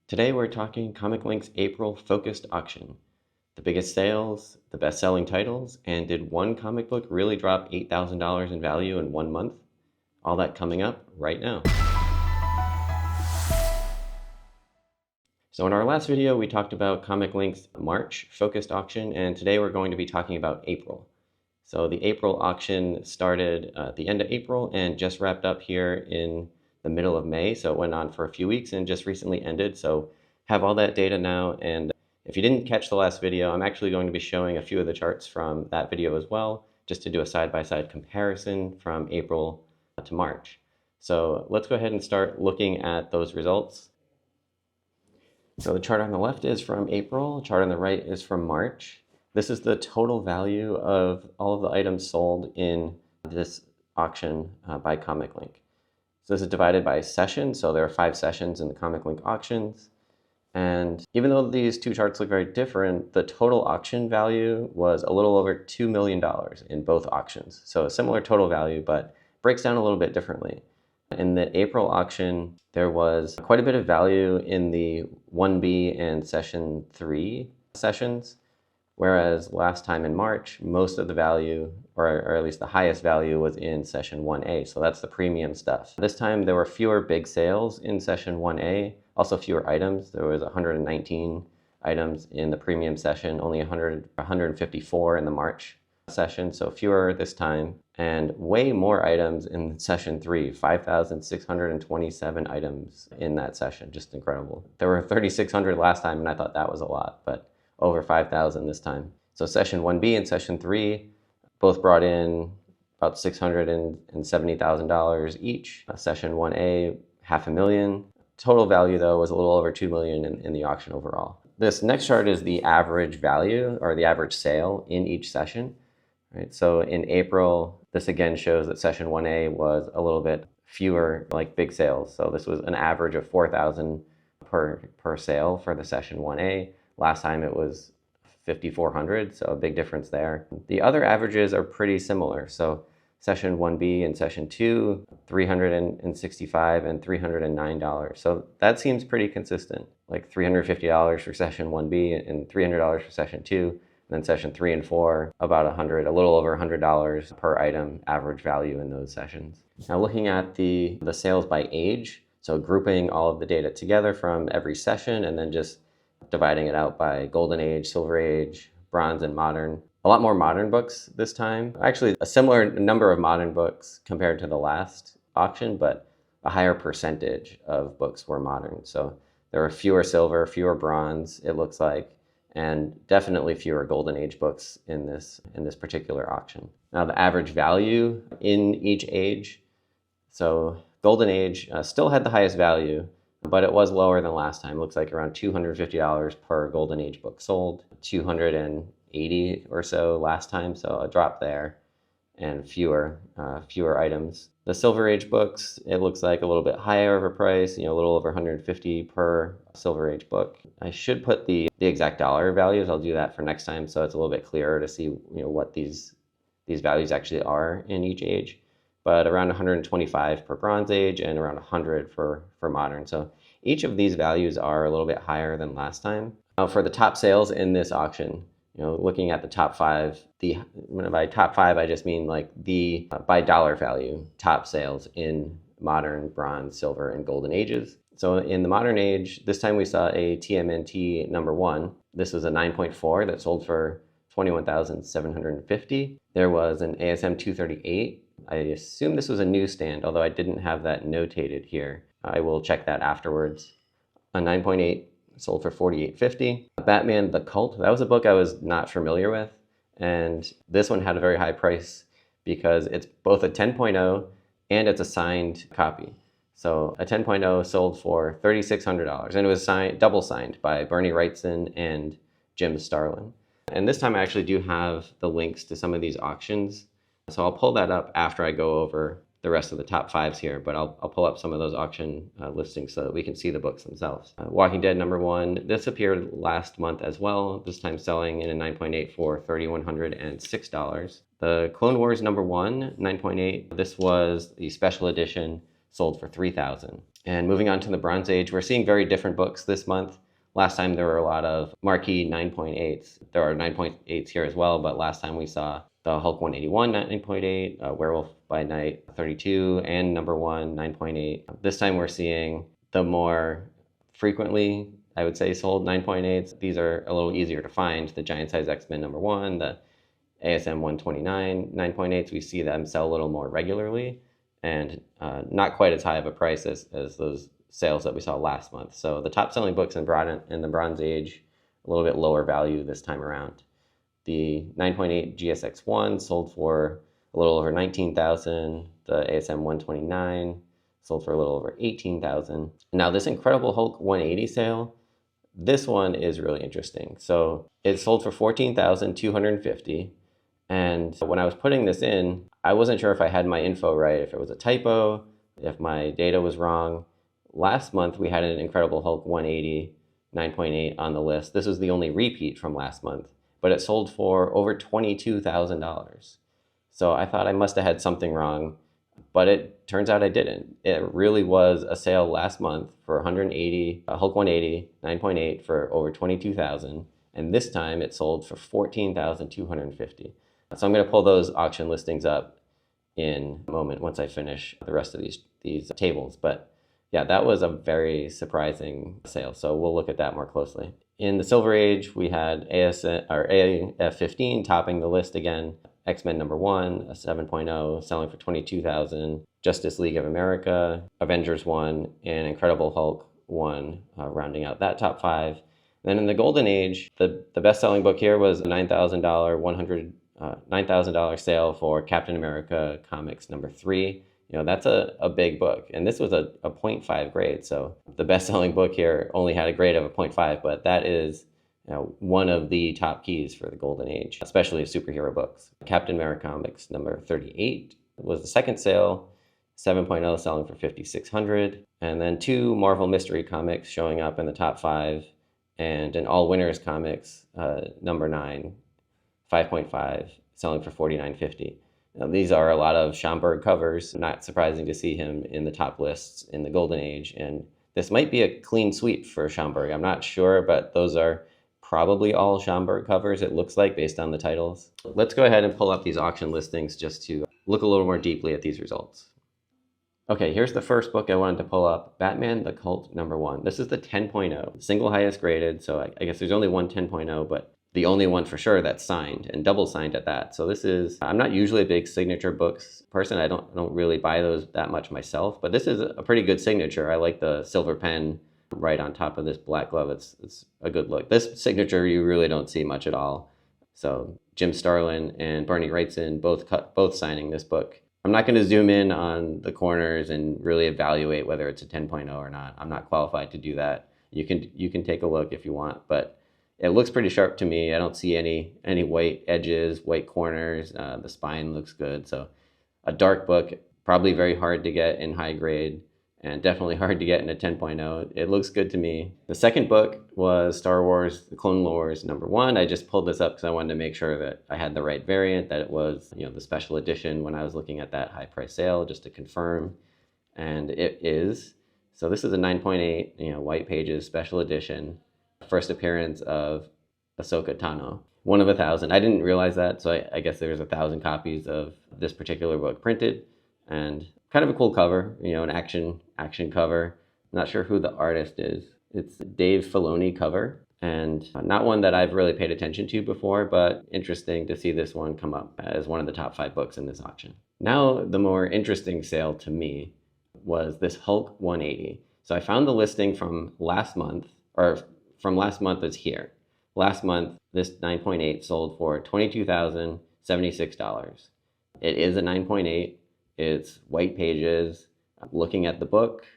Today we're talking Comic Link's April focused auction. The biggest sales, the best-selling titles, and did one comic book really drop $8,000 in value in 1 month? All that coming up right now. So in our last video, we talked about Comic Link's March focused auction, and today we're going to be talking about April. So the April auction started at the end of April and just wrapped up here in the middle of May. So it went on for a few weeks and just recently ended. So have all that data now. And if you didn't catch the last video, I'm actually going to be showing a few of the charts from that video as well, just to do a side-by-side comparison from April to March. So let's go ahead and start looking at those results. So the chart on the left is from April, the chart on the right is from March. This is the total value of all of the items sold in this auction by Comic Link. So this is divided by session, so there are 5 sessions in the Comic Link auctions. And even though these two charts look very different, the total auction value was a little over $2 million in both auctions. So a similar total value, but breaks down a little bit differently. In the April auction, there was quite a bit of value in the 1B and Session 3 sessions, whereas last time in March, most of the value, or at least the highest value, was in Session 1A, so that's the premium stuff. This time there were fewer big sales in Session 1A, also fewer items. There was 119 items in the premium session, only 154 in the March session, so fewer this time, and way more items in Session 3, 5,627 items in that session, just incredible. There were 3,600 last time, and I thought that was a lot, but over 5,000 this time. So Session 1B and Session 3 both brought in about $670,000 each. Session 1A, $500,000. Total value, though, was a little over $2 million in the auction overall. This next chart is the average value, or the average sale in each session. Right? So in April, this again shows that Session 1A was a little bit fewer, like big sales. So this was an average of 4,000 per sale for the Session 1A. Last time it was 5,400, so a big difference there. The other averages are pretty similar. So Session 1B and Session 2, $365 and $309. So that seems pretty consistent, like $350 for Session 1B and $300 for Session 2. And then Session 3 and 4, about a little over $100 per item average value in those sessions. Now looking at the sales by age, so grouping all of the data together from every session and then just dividing it out by Golden Age, Silver Age, Bronze, and Modern. A lot more modern books this time. Actually, a similar number of modern books compared to the last auction, but a higher percentage of books were modern. So there were fewer silver, fewer bronze, it looks like, and definitely fewer Golden Age books in this particular auction. Now the average value in each age. So Golden Age still had the highest value, but it was lower than last time. It looks like around $250 per Golden Age book sold, 280 or so last time, so a drop there, and fewer items. The Silver Age books, it looks like a little bit higher of a price, a little over 150 per Silver Age book. I should put the exact dollar values. I'll do that for next time, so it's a little bit clearer to see what these values actually are in each age. But around 125 per Bronze Age and around 100 for Modern. So each of these values are a little bit higher than last time. Now for the top sales in this auction, looking at the top 5, by top 5 I just mean like the by dollar value top sales in Modern, Bronze, Silver, and Golden Ages. So in the Modern Age, this time we saw a TMNT number 1. This was a 9.4 that sold for $21,750. There was an ASM 238. I assume this was a newsstand, although I didn't have that notated here. I will check that afterwards. A 9.8 sold for $48.50. Batman the Cult, that was a book I was not familiar with, and this one had a very high price because it's both a 10.0 and it's a signed copy. So a 10.0 sold for $3,600, and it was double signed by Bernie Wrightson and Jim Starlin. And this time I actually do have the links to some of these auctions. So I'll pull that up after I go over the rest of the top 5s here, but I'll pull up some of those auction listings so that we can see the books themselves. Walking Dead number 1, this appeared last month as well, this time selling in a 9.8 for $3,106. The Clone Wars number 1, 9.8, this was the special edition, sold for $3,000. And moving on to the Bronze Age, we're seeing very different books this month. Last time there were a lot of marquee 9.8s. There are 9.8s here as well, but last time we saw the Hulk 181 9.8, Werewolf by Night 32, and number 1 9.8. This time we're seeing the more frequently, I would say, sold 9.8s. These are a little easier to find. The Giant Size X-Men number 1, the ASM 129 9.8s, we see them sell a little more regularly and not quite as high of a price as those sales that we saw last month. So the top selling books in the Bronze Age, a little bit lower value this time around. The 9.8 GSX-1 sold for a little over 19,000. The ASM 129 sold for a little over 18,000. Now this Incredible Hulk 180 sale, this one is really interesting. So it sold for 14,250. And when I was putting this in, I wasn't sure if I had my info right, if it was a typo, if my data was wrong. Last month, we had an Incredible Hulk 180 9.8 on the list. This was the only repeat from last month, but it sold for over $22,000. So I thought I must have had something wrong, but it turns out I didn't. It really was a sale last month for 180, Hulk 180 9.8 for over 22,000, and this time it sold for 14,250. So I'm going to pull those auction listings up in a moment once I finish the rest of these tables. But yeah, that was a very surprising sale. So we'll look at that more closely. In the Silver Age, we had AF-15 topping the list again. X-Men number 1, a 7.0, selling for 22,000. Justice League of America, Avengers 1, and Incredible Hulk 1, rounding out that top 5. Then in the Golden Age, the best-selling book here was a $9,000 sale for Captain America Comics number 3. That's a big book. And this was a 0.5 grade. So the best-selling book here only had a grade of a 0.5, but that is one of the top keys for the Golden Age, especially superhero books. Captain America Comics number 38 was the second sale, 7.0 selling for 5,600. And then 2 Marvel Mystery Comics showing up in the top 5, and an All Winners Comics number 9, 5.5, selling for 4,950. Now, these are a lot of Schomburg covers. Not surprising to see him in the top lists in the Golden Age. And this might be a clean sweep for Schomburg. I'm not sure, but those are probably all Schomburg covers, it looks like, based on the titles. Let's go ahead and pull up these auction listings just to look a little more deeply at these results. Okay, here's the first book I wanted to pull up, Batman the Cult number 1. This is the 10.0, single highest graded, so I guess there's only one 10.0, but the only one for sure that's signed, and double signed at that. So this is, I'm not usually a big signature books person. I don't really buy those that much myself, but this is a pretty good signature. I like the silver pen right on top of this black glove. It's a good look. This signature you really don't see much at all. So Jim Starlin and Bernie Wrightson both signing this book. I'm not going to zoom in on the corners and really evaluate whether it's a 10.0 or not. I'm not qualified to do that. You can take a look if you want, but it looks pretty sharp to me. I don't see any white edges, white corners. The spine looks good. So a dark book, probably very hard to get in high grade, and definitely hard to get in a 10.0. It looks good to me. The second book was Star Wars The Clone Wars number 1. I just pulled this up because I wanted to make sure that I had the right variant, that it was the special edition when I was looking at that high price sale, just to confirm. And it is. So this is a 9.8, white pages special edition. First appearance of Ahsoka Tano, 1 of 1,000. I didn't realize that, so I guess there's 1,000 copies of this particular book printed, and kind of a cool cover, an action cover. Not sure who the artist is. It's Dave Filoni cover, and not one that I've really paid attention to before, but interesting to see this one come up as one of the top 5 books in this auction. Now, the more interesting sale to me was this Hulk 180. So I found the listing from last month, or from last month is here. Last month, this 9.8 sold for $22,076. It is a 9.8. It's white pages. Looking at the book,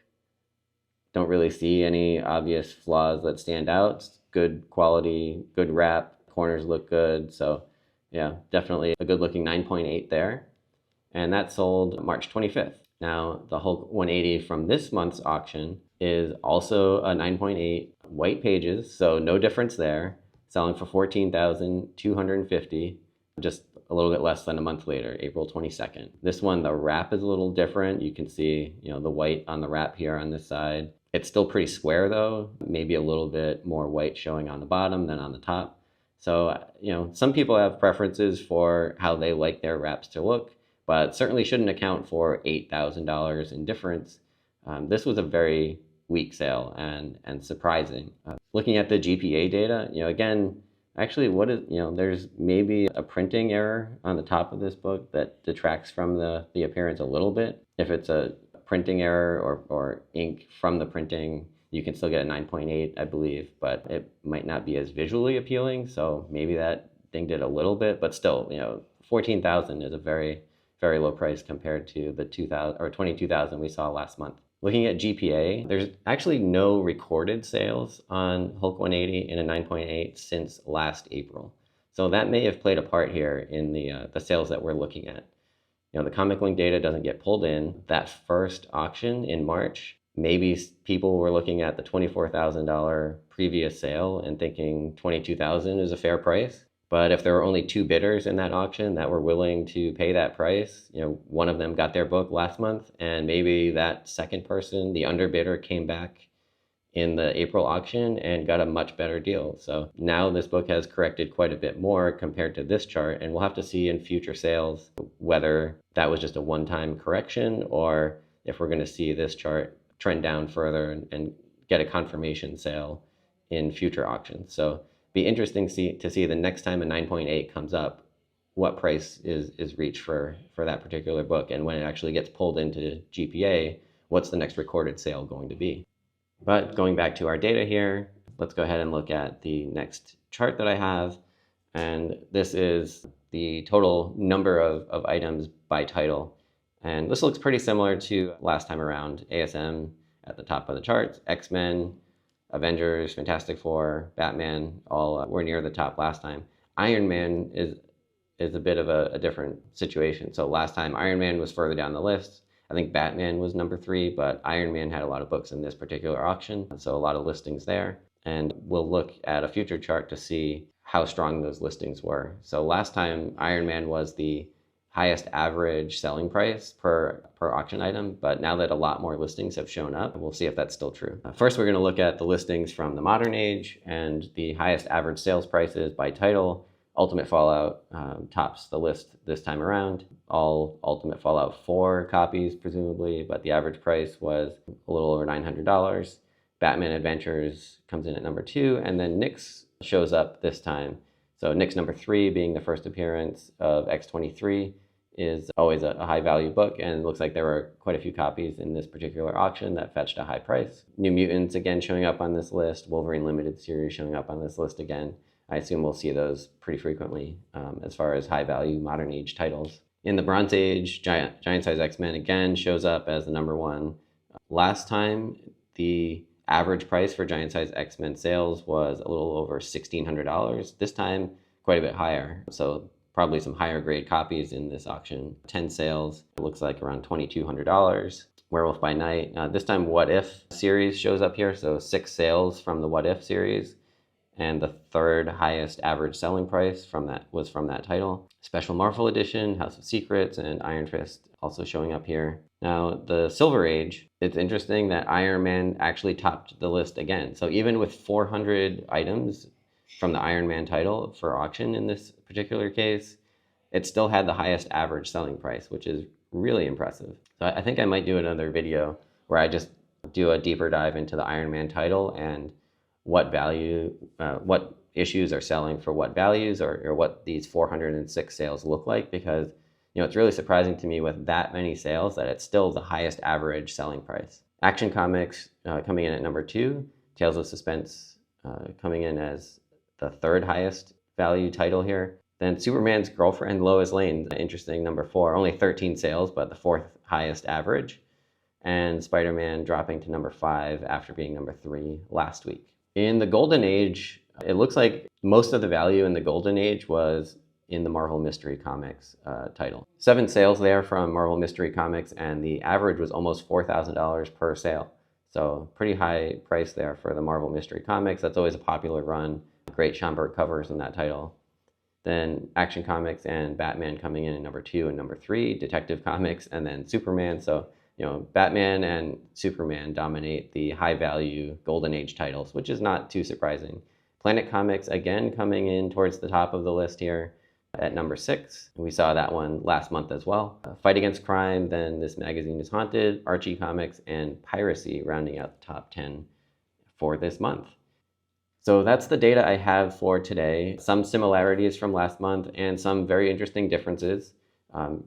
don't really see any obvious flaws that stand out. Good quality, good wrap, corners look good. So yeah, definitely a good looking 9.8 there. And that sold March 25th. Now, the Hulk 180 from this month's auction is also a 9.8 white pages, so no difference there, selling for $14,250, just a little bit less than a month later, April 22nd. This one, the wrap is a little different. You can see, the white on the wrap here on this side. It's still pretty square though, maybe a little bit more white showing on the bottom than on the top. So, some people have preferences for how they like their wraps to look, but certainly shouldn't account for $8,000 in difference. This was a very weak sale and surprising. Looking at the GPA data, again, actually, there's maybe a printing error on the top of this book that detracts from the appearance a little bit. If it's a printing error or ink from the printing, you can still get a 9.8, I believe, but it might not be as visually appealing. So maybe that dinged it a little bit, but still, $14,000 is a very, very low price compared to the 2,000 or 22,000 we saw last month. Looking at GPA, there's actually no recorded sales on Hulk 180 in a 9.8 since last April. So that may have played a part here in the sales that we're looking at. The Comic Link data doesn't get pulled in. That first auction in March, maybe people were looking at the $24,000 previous sale and thinking $22,000 is a fair price. But if there were only 2 bidders in that auction that were willing to pay that price, one of them got their book last month, and maybe that second person, the underbidder, came back in the April auction and got a much better deal. So now this book has corrected quite a bit more compared to this chart, and we'll have to see in future sales whether that was just a one-time correction or if we're going to see this chart trend down further and get a confirmation sale in future auctions. So be interesting to see the next time a 9.8 comes up, what price is reached for that particular book, and when it actually gets pulled into GPA, what's the next recorded sale going to be. But going back to our data here, let's go ahead and look at the next chart that I have. And this is the total number of items by title. And this looks pretty similar to last time around. ASM at the top of the charts, X-Men, Avengers, Fantastic Four, Batman, all were near the top last time. Iron Man is a bit of a different situation. So last time Iron Man was further down the list. I think Batman was number 3, but Iron Man had a lot of books in this particular auction, so a lot of listings there. And we'll look at a future chart to see how strong those listings were. So last time Iron Man was the highest average selling price per auction item, but now that a lot more listings have shown up, we'll see if that's still true. First, we're going to look at the listings from the modern age, and the highest average sales prices by title. Ultimate Fallout tops the list this time around. All Ultimate Fallout 4 copies, presumably, but the average price was a little over $900. Batman Adventures comes in at number 2, and then Nyx shows up this time. So Nyx number 3 being the first appearance of X-23 is always a high value book, and it looks like there were quite a few copies in this particular auction that fetched a high price. New Mutants again showing up on this list, Wolverine Limited series showing up on this list again. I assume we'll see those pretty frequently as far as high value modern age titles. In the Bronze Age, Giant Size X-Men again shows up as the number 1. Last time, the average price for Giant Size X-Men sales was a little over $1,600. This time, quite a bit higher. So probably some higher grade copies in this auction. 10 sales, it looks like around $2,200. Werewolf by Night. This time, What If series shows up here. So 6 sales from the What If series. And the third highest average selling price was from that title. Special Marvel Edition, House of Secrets, and Iron Fist also showing up here. Now, the Silver Age, it's interesting that Iron Man actually topped the list again. So even with 400 items from the Iron Man title for auction in this particular case, it still had the highest average selling price, which is really impressive. So I think I might do another video where I just do a deeper dive into the Iron Man title and what issues are selling for what values, or what these 406 sales look like, because it's really surprising to me with that many sales that it's still the highest average selling price. Action Comics coming in at number 2, Tales of Suspense coming in as the third highest value title here. Then Superman's Girlfriend, Lois Lane, interesting, number 4, only 13 sales, but the 4th highest average. And Spider-Man dropping to number 5 after being number 3 last week. In the Golden Age, it looks like most of the value in the Golden Age was in the Marvel Mystery Comics title. 7 sales there from Marvel Mystery Comics, and the average was almost $4,000 per sale. So pretty high price there for the Marvel Mystery Comics. That's always a popular run. Great Schomburg covers in that title. then Action Comics and Batman coming in at number 2 and number 3, Detective Comics, and then Superman. So, Batman and Superman dominate the high value Golden Age titles, which is not too surprising. Planet Comics, again, coming in towards the top of the list here at number 6. We saw that one last month as well. Fight Against Crime, then This Magazine is Haunted, Archie Comics, and Piracy rounding out the top 10 for this month. So that's the data I have for today. Some similarities from last month and some very interesting differences.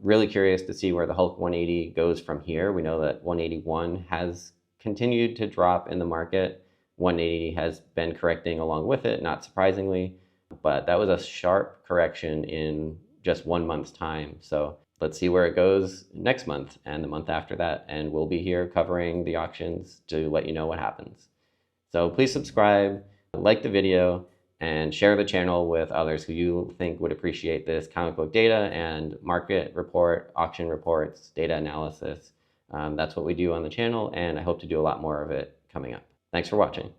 Really curious to see where the Hulk 180 goes from here. We know that 181 has continued to drop in the market. 180 has been correcting along with it, not surprisingly, but that was a sharp correction in just 1 month's time. So let's see where it goes next month and the month after that, and we'll be here covering the auctions to let you know what happens. So please subscribe, like the video, and share the channel with others who you think would appreciate this comic book data and market report, auction reports, data analysis. That's what we do on the channel, and I hope to do a lot more of it coming up. Thanks for watching.